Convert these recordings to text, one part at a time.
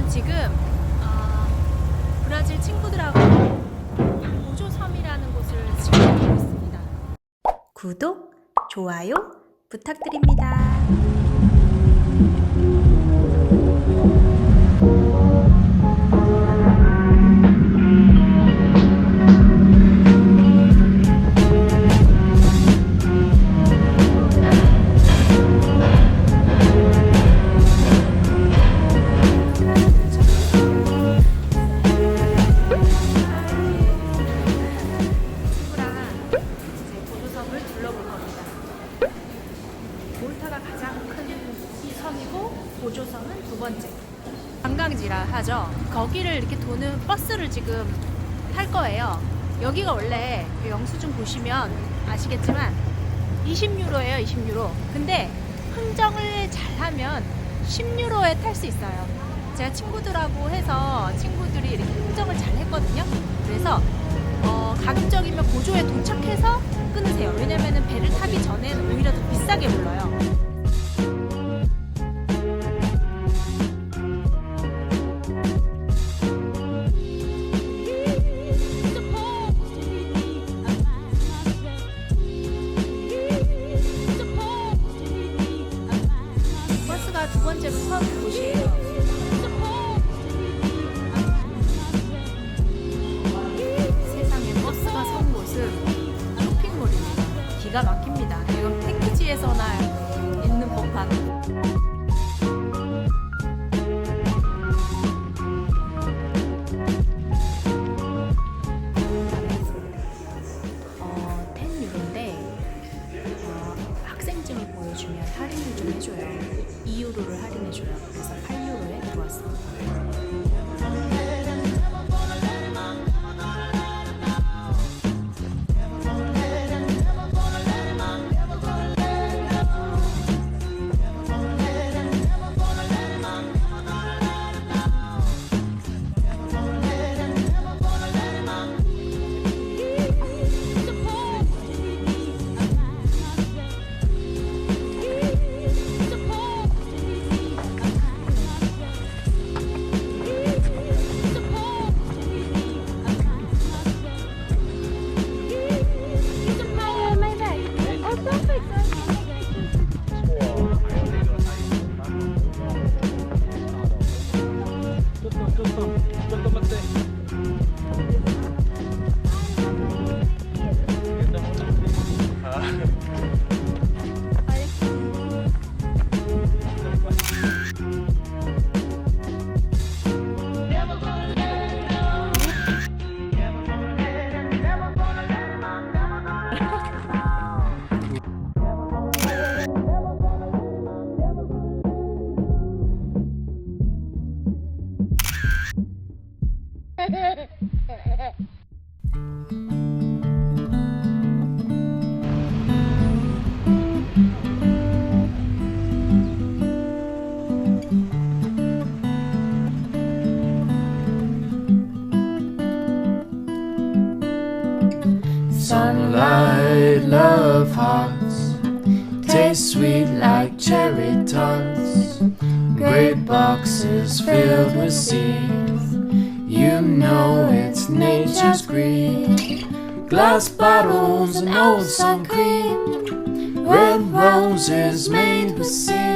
지금 브라질 친구들하고 고조섬이라는 곳을 지금 가고 있습니다. 구독, 좋아요 부탁드립니다. 몰타가 가장 큰 이 섬이고 고조섬은 두 번째 관광지라 하죠. 거기를 이렇게 도는 버스를 지금 탈 거예요. 여기가 원래 영수증 보시면 아시겠지만 20유로예요. 20유로. 근데 흥정을 잘하면 10유로에 탈 수 있어요. 제가 친구들하고 해서 친구들이 이렇게 흥정을 잘 했거든요. 그래서 가급적이면 고조에 도착해서 끊으세요. 왜냐면은 배를 타기 전에는 오히려 더 비싸게 불러요. 버스가 두 번째로 선 곳이에요. 세상에 버스가 선 곳은 쇼핑몰입니다. 기가 막힙니다. 이건 패키지에서나 있는 법한. 학생증을 보여주면 할인을 좀 해줘요. 2유로를 할인해줘요. 그래서 8유로에 들어왔습니다. Sunlight, love hearts, taste sweet like cherry tarts. Great boxes filled with seeds, you know it's nature's greed. Glass bottles and old sun cream, red roses made with seeds.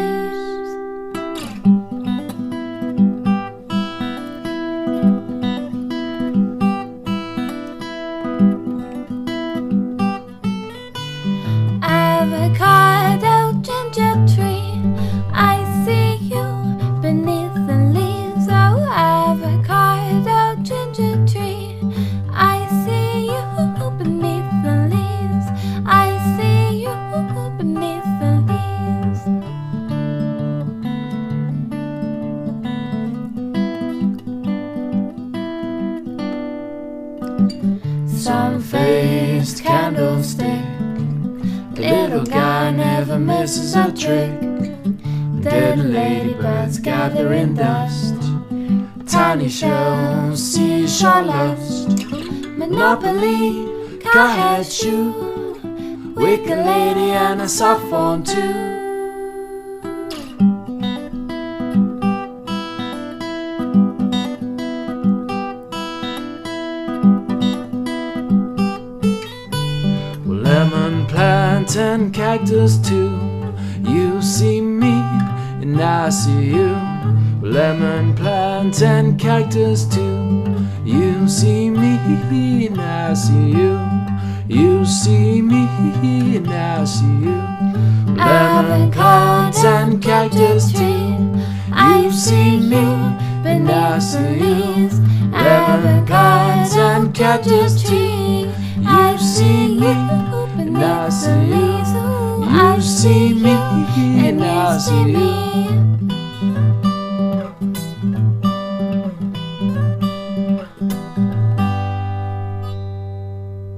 Avocado, ginger tree, I see you beneath the leaves. Oh, avocado, ginger tree, I see you beneath the leaves. I see you beneath the leaves. Sun-faced candlestick, little guy never misses a trick. Dead ladybirds gathering dust, tiny shells, seashore lust. Monopoly, car hat shoe, wicked lady and a soft phone too. plant and cactus too. You see me and I see you. Lemon plant and cactus too. You see me and I see you. You see me and I see you. Lemon plant and cactus too. You see me and I see you. Lemon plant and cactus too. You see me and I see you. You see me and I see you.